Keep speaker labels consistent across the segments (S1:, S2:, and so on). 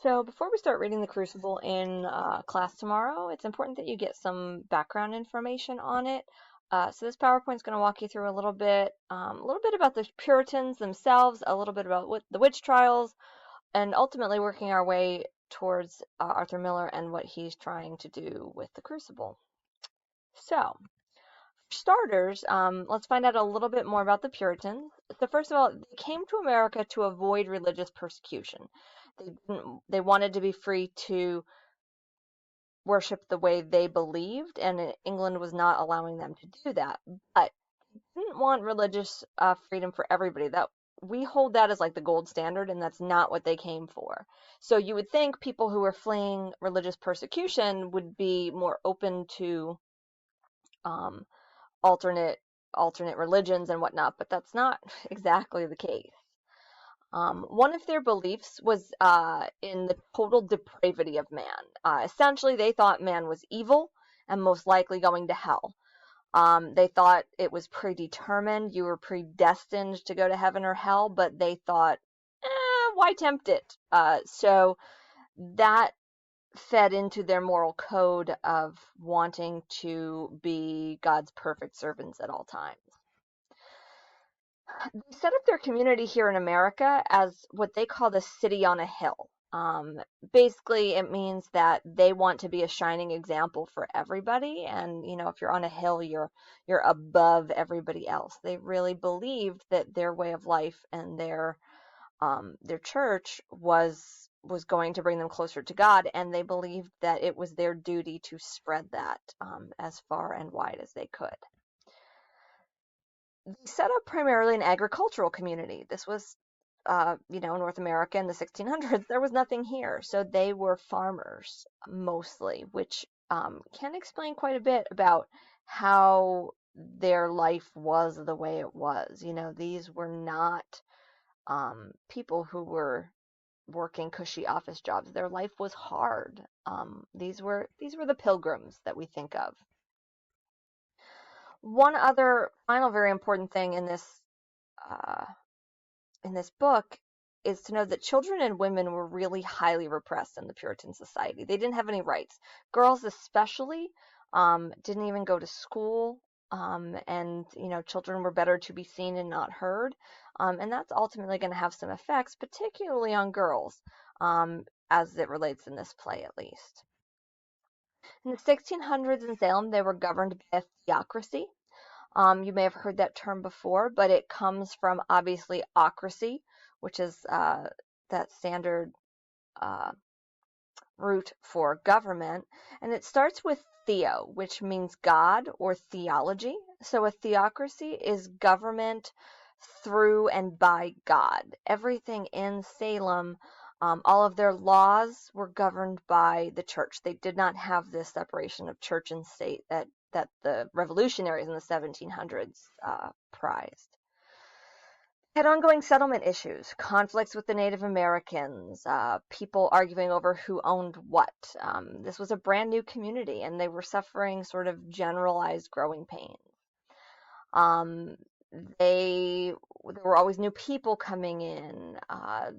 S1: So before we start reading the Crucible in class tomorrow, it's important that you get some background information on it. So this PowerPoint is going to walk you through a little bit about the Puritans themselves, a little bit about the witch trials, and ultimately working our way towards Arthur Miller and what he's trying to do with the Crucible. So, for starters, let's find out a little bit more about the Puritans. So first of all, they came to America to avoid religious persecution. They wanted to be free to worship the way they believed, and England was not allowing them to do that. But they didn't want religious freedom for everybody. That we hold that as like the gold standard, and that's not what they came for. So you would think people who were fleeing religious persecution would be more open to um, alternate alternate religions and whatnot, but that's not exactly the case. One of their beliefs was in the total depravity of man. Essentially, they thought man was evil and most likely going to hell. They thought it was predetermined, you were predestined to go to heaven or hell, but they thought, why tempt it? So that fed into their moral code of wanting to be God's perfect servants at all times. They set up their community here in America as what they call the city on a hill. Basically, it means that they want to be a shining example for everybody, and if you're on a hill, you're above everybody else. They really believed that their way of life and their church was going to bring them closer to God, and they believed that it was their duty to spread that as far and wide as they could. They set up primarily an agricultural community. This was, North America in the 1600s. There was nothing here, so they were farmers mostly, which can explain quite a bit about how their life was the way it was. These were not people who were working cushy office jobs. Their life was hard. These were the pilgrims that we think of. One other final very important thing uh, in this book is to know that children and women were really highly repressed in the Puritan society. They didn't have any rights. Girls especially didn't even go to school, and children were better to be seen and not heard. And that's ultimately going to have some effects, particularly on girls, as it relates in this play at least. In the 1600s in Salem, they were governed by a theocracy. You may have heard that term before, but it comes from obviously ocracy, which is that standard uh, root for government. And it starts with theo, which means God or theology. So a theocracy is government through and by God. Everything in Salem, all of their laws were governed by the church. They did not have this separation of church and state that the revolutionaries in the 1700s prized. Had ongoing settlement issues, conflicts with the Native Americans, people arguing over who owned what. This was a brand new community, and they were suffering sort of generalized growing pains. Um, there were always new people coming in.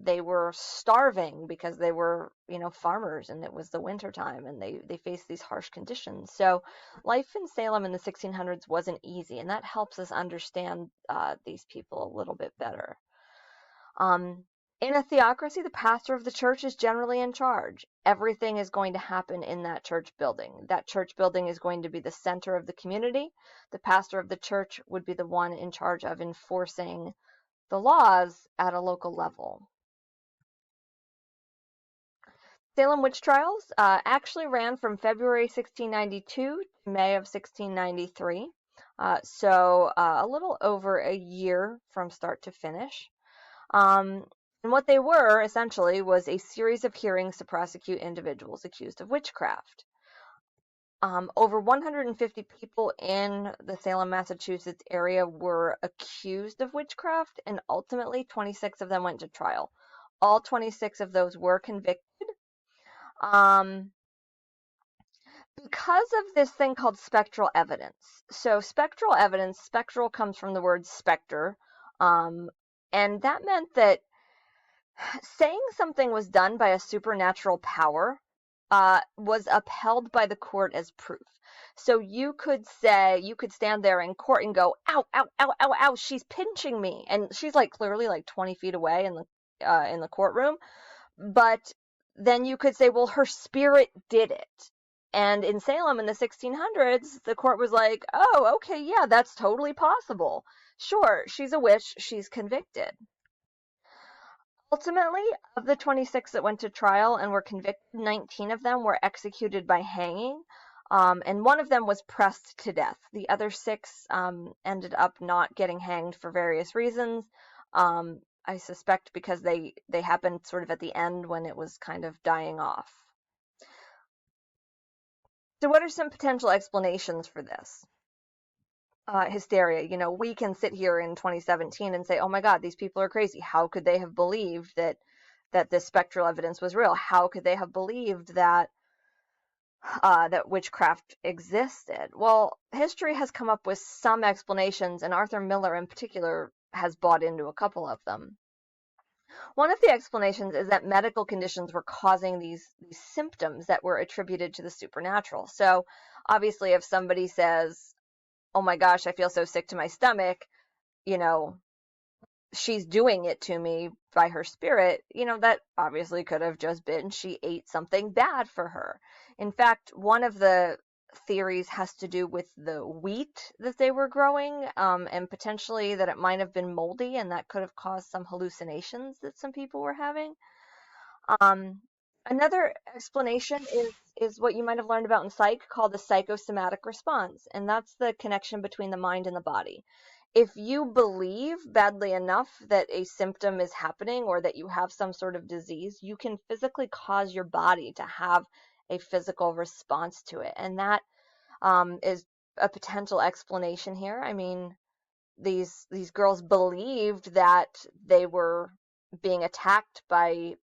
S1: They were starving because they were, farmers, and it was the winter time, and they faced these harsh conditions. So life in Salem in the 1600s wasn't easy, and that helps us understand these people a little bit better. In a theocracy, the pastor of the church is generally in charge. Everything is going to happen in that church building. That church building is going to be the center of the community. The pastor of the church would be the one in charge of enforcing the laws at a local level. Salem witch trials actually ran from February 1692 to May of 1693, so a little over a year from start to finish. And what they were, essentially, was a series of hearings to prosecute individuals accused of witchcraft. Over 150 people in the Salem, Massachusetts area were accused of witchcraft, and ultimately 26 of them went to trial. All 26 of those were convicted. Because of this thing called spectral evidence. So spectral evidence, spectral comes from the word specter, and that meant that Saying something was done by a supernatural power was upheld by the court as proof. So you could stand there in court and go, ow, ow, ow, ow, ow, she's pinching me. And she's like clearly like 20 feet away in the courtroom. But then you could say, well, her spirit did it. And in Salem in the 1600s, the court was like, oh, okay, yeah, that's totally possible. Sure, she's a witch, she's convicted. Ultimately, of the 26 that went to trial and were convicted, 19 of them were executed by hanging, and one of them was pressed to death. The other six ended up not getting hanged for various reasons. I suspect because they happened sort of at the end when it was kind of dying off. So, what are some potential explanations for this? Hysteria. You know, we can sit here in 2017 and say, "Oh my God, these people are crazy. How could they have believed that this spectral evidence was real? How could they have believed that witchcraft existed?" Well, history has come up with some explanations, and Arthur Miller in particular has bought into a couple of them. One of the explanations is that medical conditions were causing these symptoms that were attributed to the supernatural. So, obviously, if somebody says, "Oh my gosh, I feel so sick to my stomach," you know, she's doing it to me by her spirit, that obviously could have just been she ate something bad for her. In fact, one of the theories has to do with the wheat that they were growing, and potentially that it might have been moldy and that could have caused some hallucinations that some people were having. Um, Another explanation is what you might have learned about in psych called the psychosomatic response, and that's the connection between the mind and the body. If you believe badly enough that a symptom is happening or that you have some sort of disease, you can physically cause your body to have a physical response to it, and that is a potential explanation here. I mean, these girls believed that they were being attacked by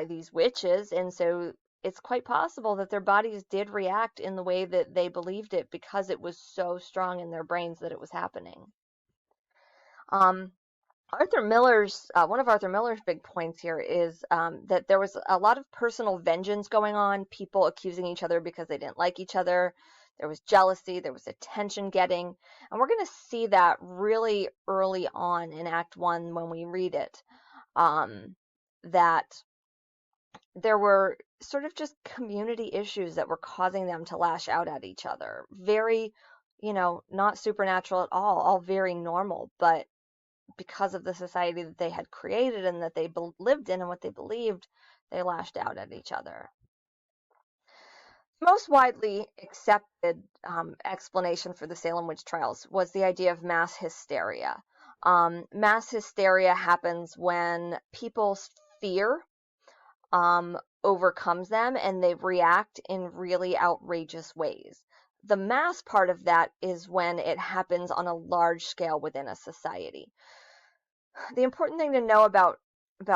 S1: these witches, and so it's quite possible that their bodies did react in the way that they believed it because it was so strong in their brains that it was happening. um, Arthur Miller's one of Arthur Miller's big points here is that there was a lot of personal vengeance going on, people accusing each other because they didn't like each other. There was jealousy, there was attention getting, and we're going to see that really early on in Act One when we read it. That there were sort of just community issues that were causing them to lash out at each other. Very, not supernatural at all very normal, but because of the society that they had created and that they lived in and what they believed, they lashed out at each other. Most widely accepted explanation for the Salem witch trials was the idea of mass hysteria. Mass hysteria happens when people's fear overcomes them and they react in really outrageous ways. The mass part of that is when it happens on a large scale within a society. The important thing to know about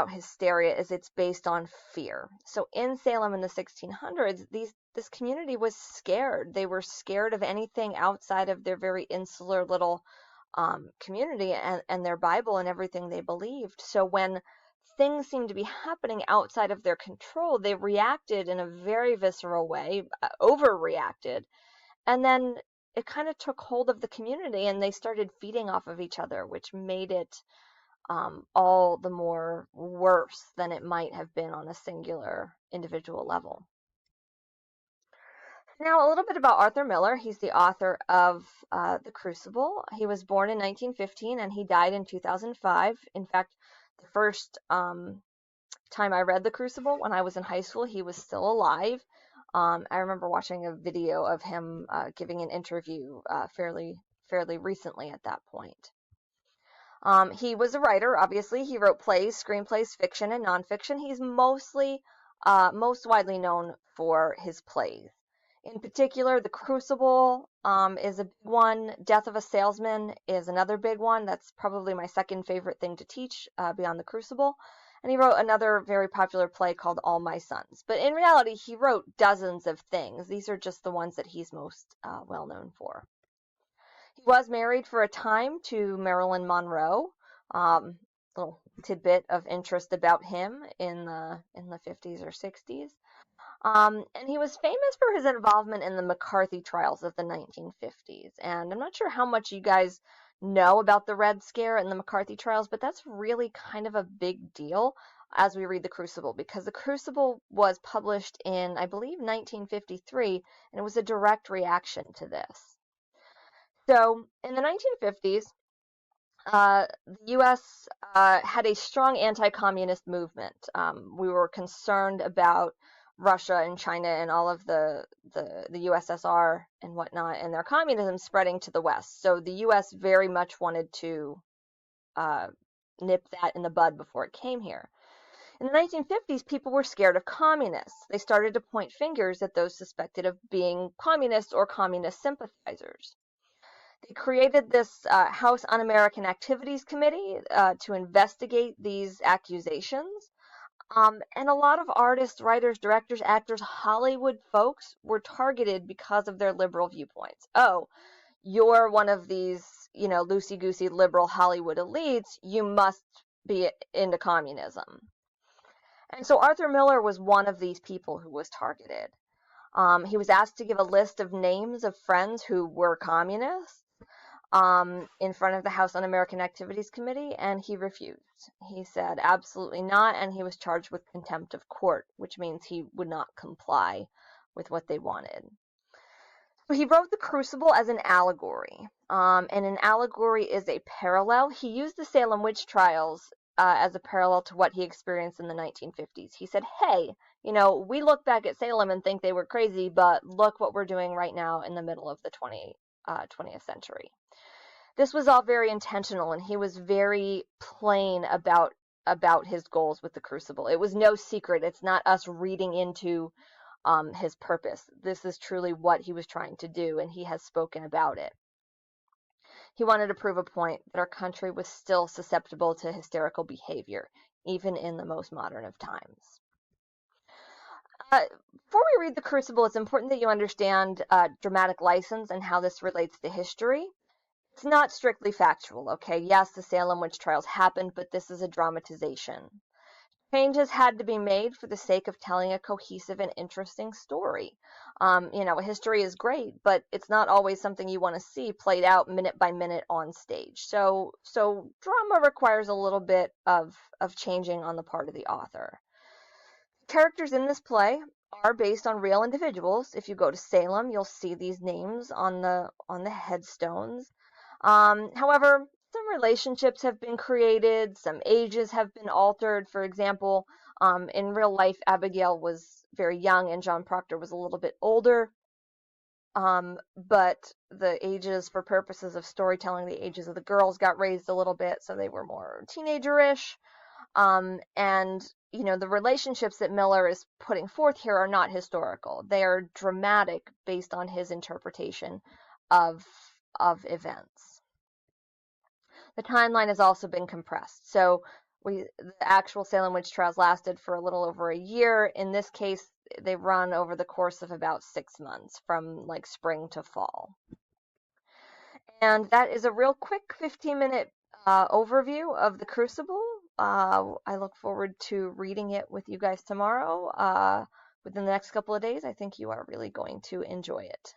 S1: hysteria is it's based on fear. So in Salem in the 1600s, this community was scared. They were scared of anything outside of their very insular little community and their Bible and everything they believed. So when things seemed to be happening outside of their control, they reacted in a very visceral way, overreacted, and then it kind of took hold of the community and they started feeding off of each other, which made it all the more worse than it might have been on a singular individual level. Now, a little bit about Arthur Miller. He's the author of The Crucible. He was born in 1915 and he died in 2005. In fact, the first time I read The Crucible when I was in high school, he was still alive. I remember watching a video of him giving an interview fairly recently at that point. He was a writer, obviously. He wrote plays, screenplays, fiction, and nonfiction. He's most widely known for his plays. In particular, The Crucible is a big one. Death of a Salesman is another big one. That's probably my second favorite thing to teach beyond The Crucible. And he wrote another very popular play called All My Sons. But in reality, he wrote dozens of things. These are just the ones that he's most well known for. He was married for a time to Marilyn Monroe. Um, Little tidbit of interest about him in the 50s or 60s. And he was famous for his involvement in the McCarthy trials of the 1950s. And I'm not sure how much you guys know about the Red Scare and the McCarthy trials, but that's really kind of a big deal as we read The Crucible, because The Crucible was published in, I believe, 1953, and it was a direct reaction to this. So in the 1950s, the U.S. Had a strong anti-communist movement. We were concerned about Russia and China and all of the USSR and whatnot, and their communism spreading to the West. So the U.S. very much wanted to uh, nip that in the bud before it came here. In the 1950s, people were scared of communists. They started to point fingers at those suspected of being communists or communist sympathizers. They created this House Un-American Activities Committee to investigate these accusations. And a lot of artists, writers, directors, actors, Hollywood folks were targeted because of their liberal viewpoints. Oh, you're one of these, loosey-goosey liberal Hollywood elites. You must be into communism. And so Arthur Miller was one of these people who was targeted. He was asked to give a list of names of friends who were communists in front of the House Un-American Activities Committee, and he refused. He said absolutely not, and he was charged with contempt of court, which means he would not comply with what they wanted. So he wrote The Crucible as an allegory, and an allegory is a parallel. He used the Salem witch trials as a parallel to what he experienced in the 1950s. He said, hey, we look back at Salem and think they were crazy, but look what we're doing right now in the middle of the 20th century. This was all very intentional, and he was very plain about his goals with the Crucible. It was no secret. It's not us reading into his purpose. This is truly what he was trying to do, and he has spoken about it. He wanted to prove a point that our country was still susceptible to hysterical behavior, even in the most modern of times. Before we read The Crucible, it's important that you understand dramatic license and how this relates to history. It's not strictly factual, okay? Yes, the Salem witch trials happened, but this is a dramatization. Changes had to be made for the sake of telling a cohesive and interesting story. History is great, but it's not always something you want to see played out minute by minute on stage. So drama requires a little bit of changing on the part of the author. Characters in this play are based on real individuals. If you go to Salem, you'll see these names on the headstones. However, some relationships have been created, some ages have been altered. For example, in real life, Abigail was very young and John Proctor was a little bit older. But the ages, for purposes of storytelling, the ages of the girls got raised a little bit, so they were more teenager-ish. And the relationships that Miller is putting forth here are not historical. They are dramatic based on his interpretation of events. The timeline has also been compressed. So the actual Salem witch trials lasted for a little over a year. In this case, they run over the course of about 6 months, from like spring to fall. And that is a real quick 15-minute overview of The Crucible. I look forward to reading it with you guys tomorrow. Within the next couple of days, I think you are really going to enjoy it.